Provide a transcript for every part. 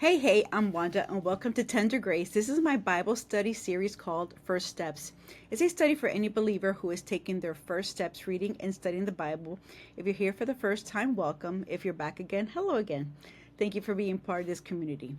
Hey, I'm Wanda, and welcome to Tender Grace. This is my Bible study series called First Steps. It's a study for any believer who is taking their first steps reading and studying the Bible. If you're here for the first time, welcome. If you're back again, hello again. Thank you for being part of this community.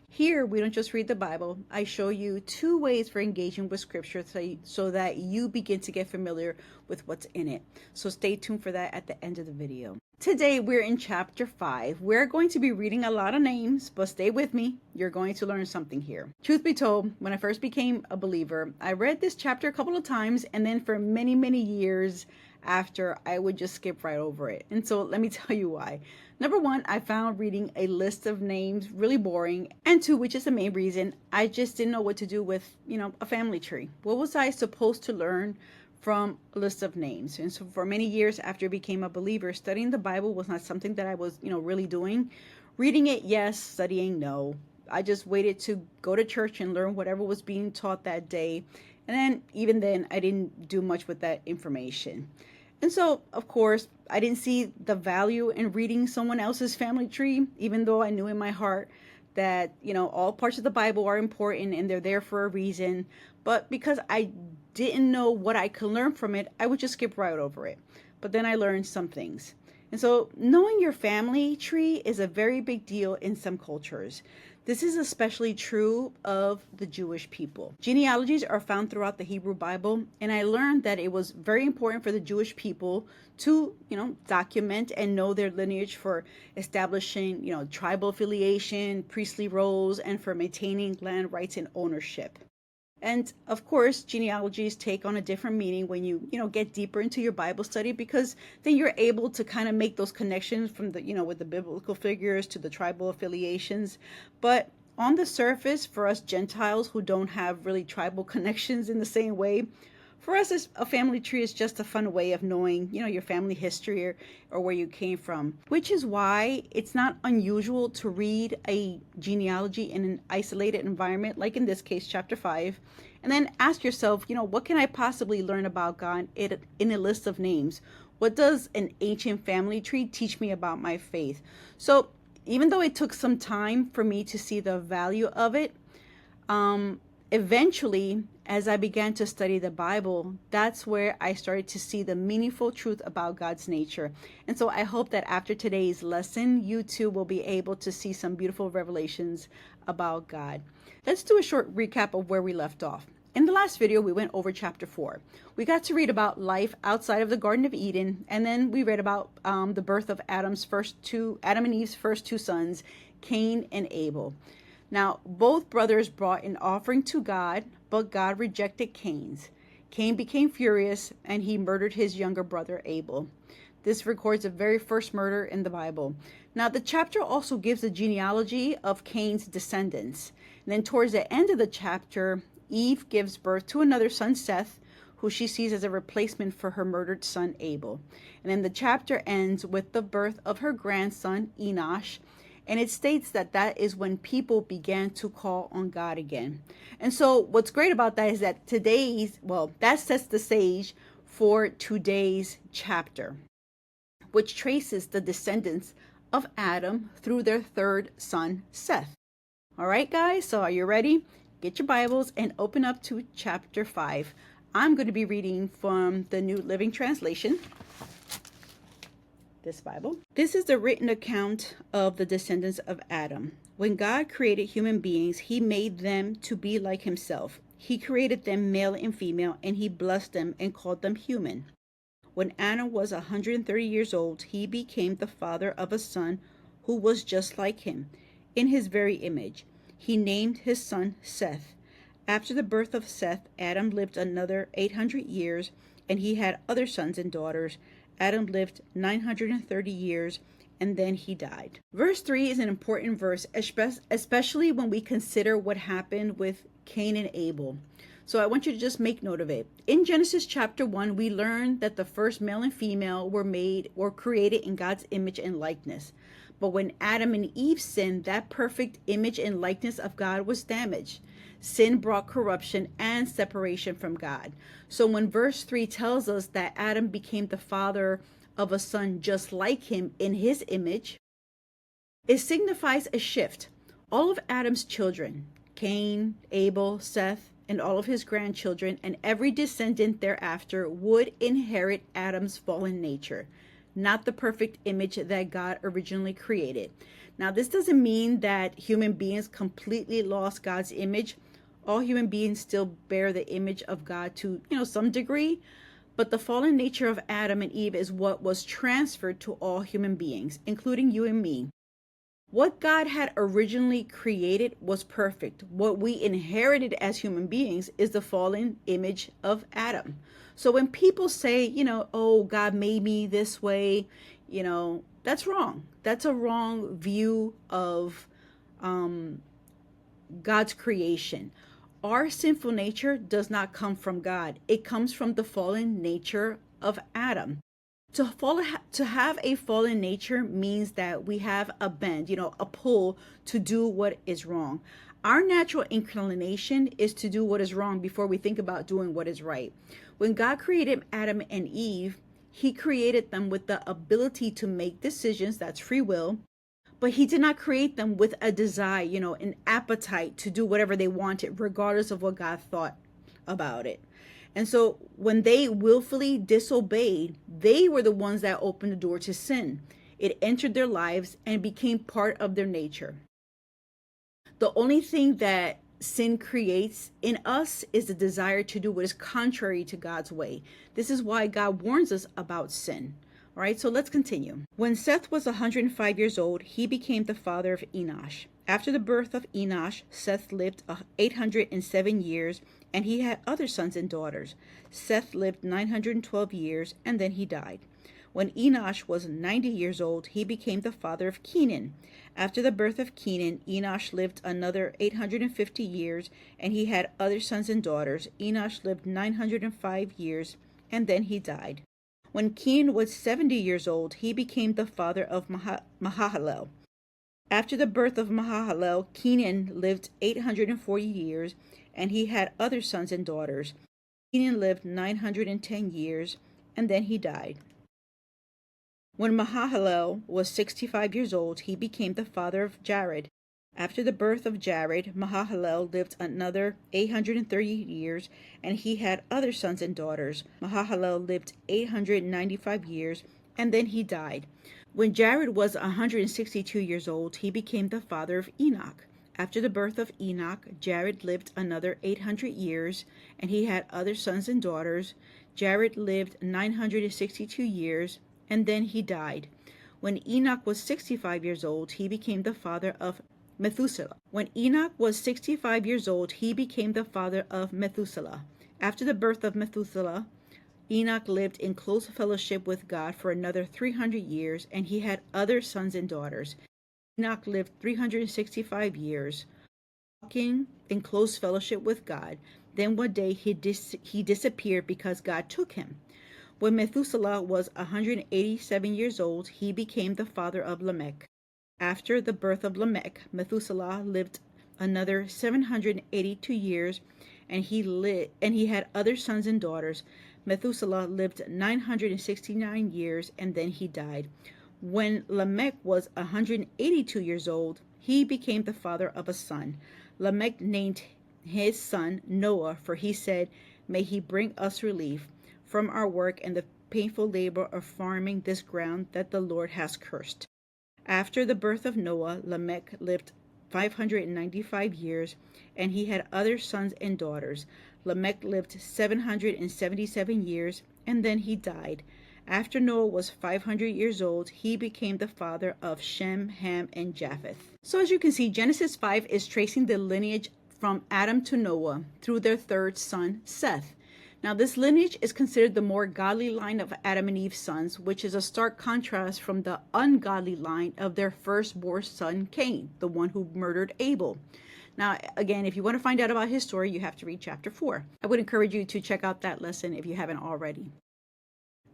Here, we don't just read the Bible. I show you two ways for engaging with Scripture so that you begin to get familiar with what's in it. So stay tuned for that at the end of the video. Today, we're in chapter 5. We're going to be reading a lot of names, but stay with me. You're going to learn something here. Truth be told, when I first became a believer, I read this chapter a couple of times, and then for many, many years after, I would just skip right over it. And so let me tell you why. Number one, I found reading a list of names really boring. And two, which is the main reason, I just didn't know what to do with, a family tree. What was I supposed to learn from a list of names? And so for many years after I became a believer, studying the Bible was not something that I was, really doing. Reading it, yes. Studying, no. I just waited to go to church and learn whatever was being taught that day. And then, even then, I didn't do much with that information. And so, of course, I didn't see the value in reading someone else's family tree, even though I knew in my heart that, all parts of the Bible are important and they're there for a reason. But because I didn't know what I could learn from it, I would just skip right over it. But then I learned some things. And so knowing your family tree is a very big deal in some cultures. This is especially true of the Jewish people. Genealogies are found throughout the Hebrew Bible, and I learned that it was very important for the Jewish people to, document and know their lineage for establishing, tribal affiliation, priestly roles, and for maintaining land rights and ownership. And of course, genealogies take on a different meaning when you get deeper into your Bible study, because then you're able to kind of make those connections from the, with the biblical figures to the tribal affiliations. But on the surface, for us Gentiles who don't have really tribal connections in the same way, for us, a family tree is just a fun way of knowing, your family history or where you came from, which is why it's not unusual to read a genealogy in an isolated environment, like in this case, chapter 5, and then ask yourself, what can I possibly learn about God in a list of names? What does an ancient family tree teach me about my faith? So even though it took some time for me to see the value of it, eventually, as I began to study the Bible, that's where I started to see the meaningful truth about God's nature. And so I hope that after today's lesson, you too will be able to see some beautiful revelations about God. Let's do a short recap of where we left off. In the last video, we went over chapter 4. We got to read about life outside of the Garden of Eden, and then we read about the birth of Adam and Eve's first two sons, Cain and Abel. Now, both brothers brought an offering to God, but God rejected Cain's. Cain became furious, and he murdered his younger brother Abel. This records the very first murder in the Bible. Now, the chapter also gives the genealogy of Cain's descendants. And then towards the end of the chapter, Eve gives birth to another son, Seth, who she sees as a replacement for her murdered son Abel. And then the chapter ends with the birth of her grandson, Enosh. And it states that that is when people began to call on God again. And so what's great about that is that that sets the stage for today's chapter, which traces the descendants of Adam through their third son, Seth. All right, guys, so are you ready? Get your Bibles and open up to chapter 5. I'm going to be reading from the New Living Translation. This Bible. This is the written account of the descendants of Adam. When God created human beings, he made them to be like himself. He created them male and female, and he blessed them and called them human. When Adam was 130 years old, he became the father of a son who was just like him, in his very image. He named his son Seth. After the birth of Seth, Adam lived another 800 years, and he had other sons and daughters. Adam lived 930 years, and then he died. Verse 3 is an important verse, especially when we consider what happened with Cain and Abel. So I want you to just make note of it. In Genesis chapter 1, we learn that the first male and female were created in God's image and likeness. But when Adam and Eve sinned, that perfect image and likeness of God was damaged. Sin brought corruption and separation from God. So when verse 3 tells us that Adam became the father of a son just like him in his image, it signifies a shift All of Adam's children, Cain, Abel, Seth, and all of his grandchildren, and every descendant thereafter would inherit Adam's fallen nature, not the perfect image that God originally created. Now, this doesn't mean that human beings completely lost God's image. All human beings still bear the image of God to, some degree, but the fallen nature of Adam and Eve is what was transferred to all human beings, including you and me. What God had originally created was perfect. What we inherited as human beings is the fallen image of Adam. So when people say, oh, God made me this way, that's wrong. That's a wrong view of God's creation. Our sinful nature does not come from God. It comes from the fallen nature of Adam. To have a fallen nature means that we have a bend, a pull to do what is wrong. Our natural inclination is to do what is wrong before we think about doing what is right. When God created Adam and Eve, he created them with the ability to make decisions, that's free will, but he did not create them with a desire, an appetite to do whatever they wanted, regardless of what God thought about it. And so when they willfully disobeyed, they were the ones that opened the door to sin. It entered their lives and became part of their nature. The only thing that sin creates in us is the desire to do what is contrary to God's way. This is why God warns us about sin. All right, so let's continue. When Seth was 105 years old, he became the father of Enosh. After the birth of Enosh, Seth lived 807 years, and he had other sons and daughters. Seth lived 912 years, and then he died. When Enosh was 90 years old, he became the father of Kenan. After the birth of Kenan, Enosh lived another 850 years, and he had other sons and daughters. Enosh lived 905 years, and then he died. When Kenan was 70 years old, he became the father of Mahalalel. After the birth of Mahalalel, Kenan lived 840 years, and he had other sons and daughters. Kenan lived 910 years, and then he died. When Mahalalel was 65 years old, he became the father of Jared. After the birth of Jared, Mahalalel lived another 830 years, and he had other sons and daughters. Mahalalel lived 895 years, and then he died. When Jared was 162 years old, he became the father of Enoch. After the birth of Enoch, Jared lived another 800 years, and he had other sons and daughters. Jared lived 962 years, and then he died. When Enoch was 65 years old, he became the father of Methuselah. When Enoch was 65 years old, he became the father of Methuselah. After the birth of Methuselah, Enoch lived in close fellowship with God for another 300 years, and he had other sons and daughters. Enoch lived 365 years, walking in close fellowship with God. Then one day he disappeared because God took him. When Methuselah was 187 years old, he became the father of Lamech. After the birth of Lamech, Methuselah lived another 782 years, and he had other sons and daughters. Methuselah lived 969 years, and then he died. When Lamech was 182 years old, he became the father of a son. Lamech named his son Noah, for he said, "May he bring us relief from our work and the painful labor of farming this ground that the Lord has cursed." After the birth of Noah, Lamech lived 595 years, and he had other sons and daughters. Lamech lived 777 years, and then he died. After Noah was 500 years old, he became the father of Shem, Ham, and Japheth. So as you can see, Genesis 5 is tracing the lineage from Adam to Noah through their third son, Seth. Now, this lineage is considered the more godly line of Adam and Eve's sons, which is a stark contrast from the ungodly line of their firstborn son, Cain, the one who murdered Abel. Now, again, if you want to find out about his story, you have to read chapter 4. I would encourage you to check out that lesson if you haven't already.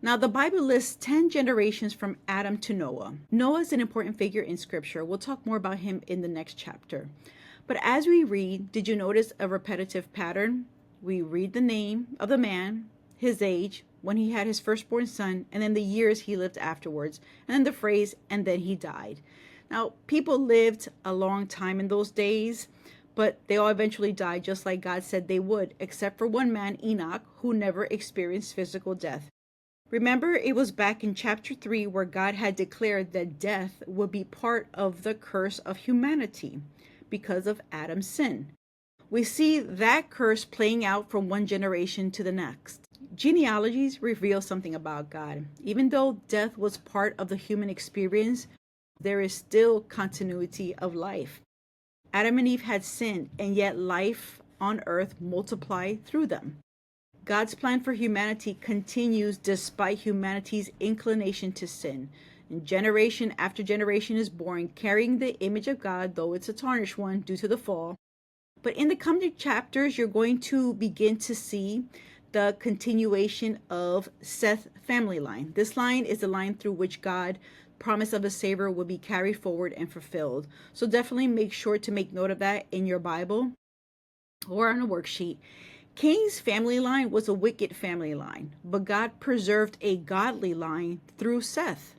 Now, the Bible lists 10 generations from Adam to Noah. Noah is an important figure in Scripture. We'll talk more about him in the next chapter. But as we read, did you notice a repetitive pattern? We read the name of the man, his age, when he had his firstborn son, and then the years he lived afterwards, and then the phrase, "and then he died." Now, people lived a long time in those days, but they all eventually died just like God said they would, except for one man, Enoch, who never experienced physical death. Remember, it was back in chapter 3 where God had declared that death would be part of the curse of humanity because of Adam's sin. We see that curse playing out from one generation to the next. Genealogies reveal something about God. Even though death was part of the human experience, there is still continuity of life. Adam and Eve had sinned, and yet life on earth multiplied through them. God's plan for humanity continues despite humanity's inclination to sin. And generation after generation is born carrying the image of God, though it's a tarnished one due to the fall. But in the coming chapters, you're going to begin to see the continuation of Seth's family line. This line is the line through which God promise of a savior will be carried forward and fulfilled. So definitely make sure to make note of that in your Bible or on a worksheet. Cain's family line was a wicked family line, but God preserved a godly line through Seth.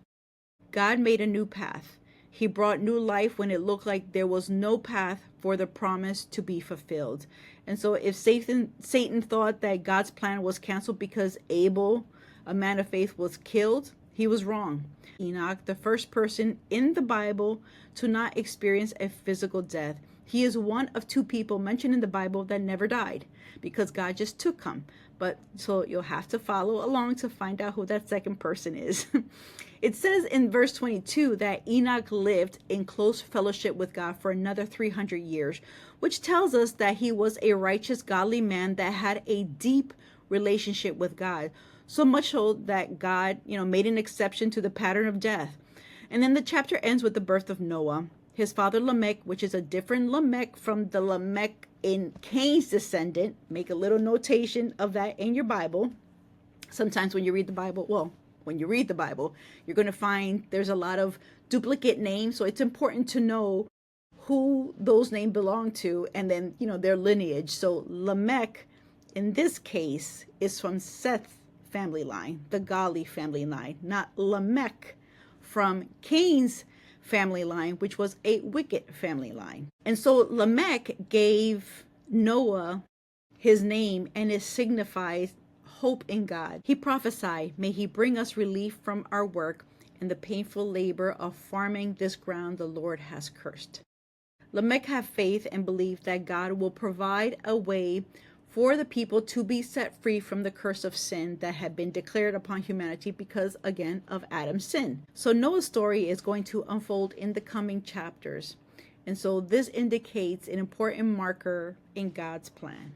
God made a new path. He brought new life when it looked like there was no path for the promise to be fulfilled. And so if Satan thought that God's plan was canceled because Abel, a man of faith, was killed, he was wrong. Enoch, the first person in the Bible to not experience a physical death. He is one of two people mentioned in the Bible that never died because God just took him. But so you'll have to follow along to find out who that second person is. It says in verse 22 that Enoch lived in close fellowship with God for another 300 years, which tells us that he was a righteous, godly man that had a deep relationship with God. So much so that God, made an exception to the pattern of death. And then the chapter ends with the birth of Noah. His father Lamech, which is a different Lamech from the Lamech in Cain's descendant. Make a little notation of that in your Bible. Sometimes when you read the Bible, you're going to find there's a lot of duplicate names. So it's important to know who those names belong to and then, their lineage. So Lamech, in this case, is from Seth's family line, the godly family line, not Lamech from Cain's family line, which was a wicked family line. And so Lamech gave Noah his name, and it signifies hope in God. He prophesied, may he bring us relief from our work and the painful labor of farming this ground the Lord has cursed. Lamech had faith and believed that God will provide a way for the people to be set free from the curse of sin that had been declared upon humanity because, again, of Adam's sin. So Noah's story is going to unfold in the coming chapters. And so this indicates an important marker in God's plan.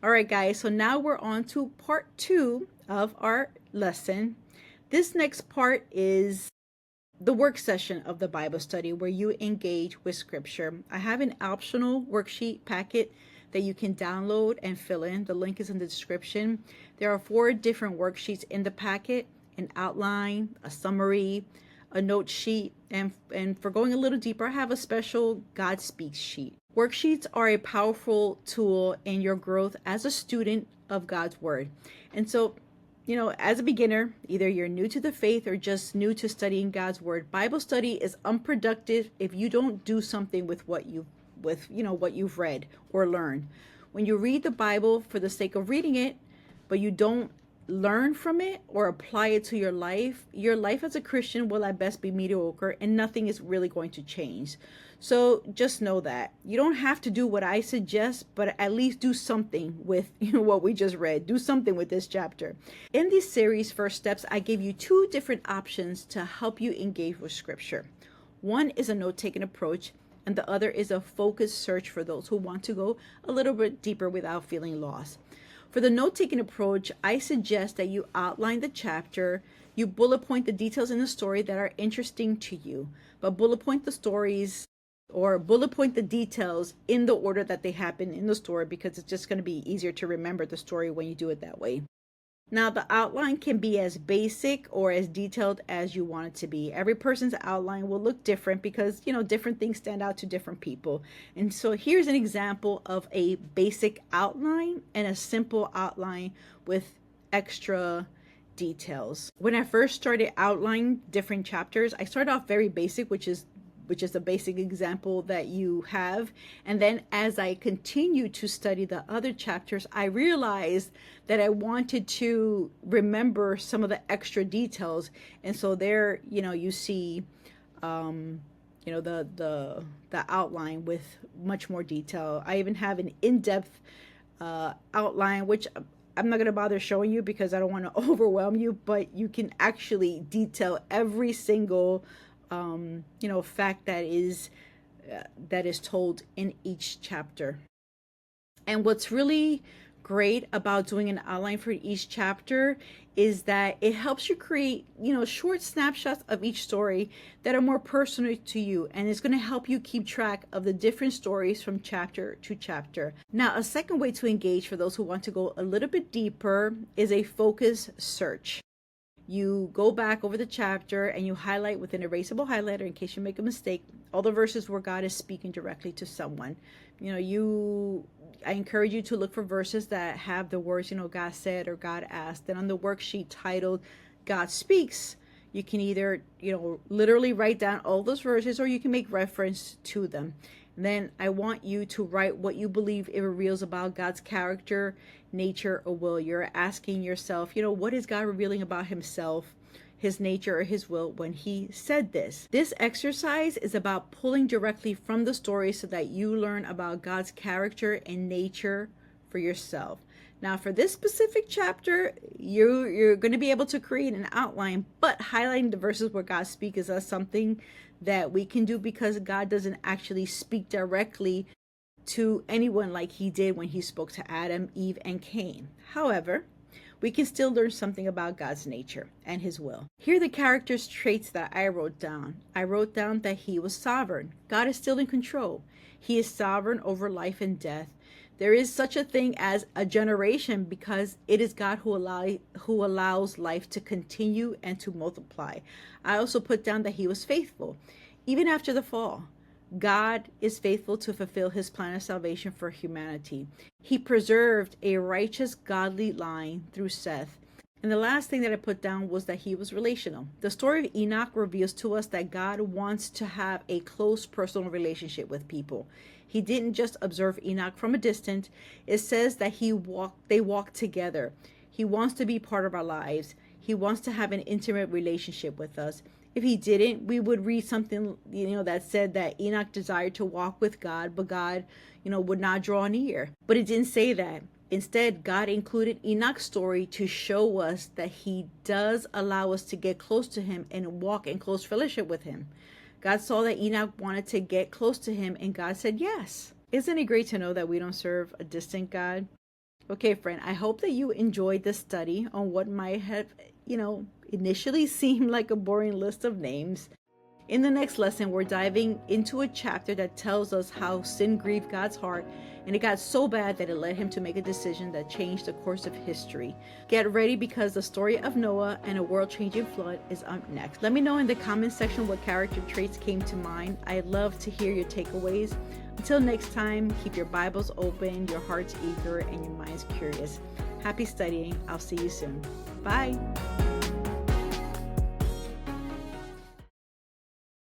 All right, guys, so now we're on to part 2 of our lesson. This next part is the work session of the Bible study where you engage with scripture. I have an optional worksheet packet that you can download and fill in. The link is in the description. There are 4 different worksheets in the packet: an outline, a summary, a note sheet, and for going a little deeper, I have a special God Speaks sheet. Worksheets are a powerful tool in your growth as a student of God's Word. And so, as a beginner, either you're new to the faith or just new to studying God's Word, Bible study is unproductive if you don't do something with what you've read or learned. When you read the Bible for the sake of reading it, but you don't learn from it or apply it to your life as a Christian will at best be mediocre, and nothing is really going to change. So just know that you don't have to do what I suggest, but at least do something with what we just read. Do something with this chapter. In this series, First Steps, I give you 2 different options to help you engage with scripture. One is a note-taking approach, and the other is a focused search for those who want to go a little bit deeper without feeling lost. For the note-taking approach, I suggest that you outline the chapter, you bullet point the details in the story that are interesting to you, but bullet point the stories or bullet point the details in the order that they happen in the story, because it's just going to be easier to remember the story when you do it that way. Now, the outline can be as basic or as detailed as you want it to be. Every person's outline will look different because, different things stand out to different people. And so here's an example of a basic outline and a simple outline with extra details. When I first started outlining different chapters, I started off very basic, which which is a basic example that you have. And then as I continue to study the other chapters, I realized that I wanted to remember some of the extra details. And so there, you see, the outline with much more detail. I even have an in-depth outline, which I'm not going to bother showing you because I don't want to overwhelm you, but you can actually detail every single fact that is told in each chapter. And what's really great about doing an outline for each chapter is that it helps you create, short snapshots of each story that are more personal to you, and it's going to help you keep track of the different stories from chapter to chapter. Now, a second way to engage for those who want to go a little bit deeper is a focus search. You go back over the chapter and you highlight with an erasable highlighter in case you make a mistake all the verses where God is speaking directly to someone. I encourage you to look for verses that have the words, God said or God asked. Then on the worksheet titled God Speaks, you can either, literally write down all those verses, or you can make reference to them. And then I want you to write what you believe it reveals about God's character, nature, or will. You're asking yourself, what is God revealing about himself, his nature, or his will when he said this? This exercise is about pulling directly from the story so that you learn about God's character and nature for yourself. Now, for this specific chapter, you're going to be able to create an outline, but highlighting the verses where God speaks is something that we can do because God doesn't actually speak directly to anyone like he did when he spoke to Adam, Eve, and Cain. However, we can still learn something about God's nature and his will. Here are the characters' traits that I wrote down. I wrote down that he was sovereign. God is still in control. He is sovereign over life and death. There is such a thing as a generation because it is God who allows life to continue and to multiply. I also put down that he was faithful. Even after the fall, God is faithful to fulfill his plan of salvation for humanity. He preserved a righteous, godly line through Seth. And the last thing that I put down was that he was relational. The story of Enoch reveals to us that God wants to have a close personal relationship with people. He didn't just observe Enoch from a distance. It says that they walked together. He wants to be part of our lives. He wants to have an intimate relationship with us. If he didn't, we would read something, that said that Enoch desired to walk with God, but God, would not draw near. But it didn't say that. Instead, God included Enoch's story to show us that he does allow us to get close to him and walk in close fellowship with him. God saw that Enoch wanted to get close to him, and God said yes. Isn't it great to know that we don't serve a distant God? Okay, friend, I hope that you enjoyed this study on what might have, initially seemed like a boring list of names. In the next lesson, we're diving into a chapter that tells us how sin grieved God's heart, and it got so bad that it led him to make a decision that changed the course of history. Get ready because the story of Noah and a world-changing flood is up next. Let me know in the comment section what character traits came to mind. I'd love to hear your takeaways. Until next time, keep your Bibles open, your hearts eager, and your minds curious. Happy studying. I'll see you soon. Bye.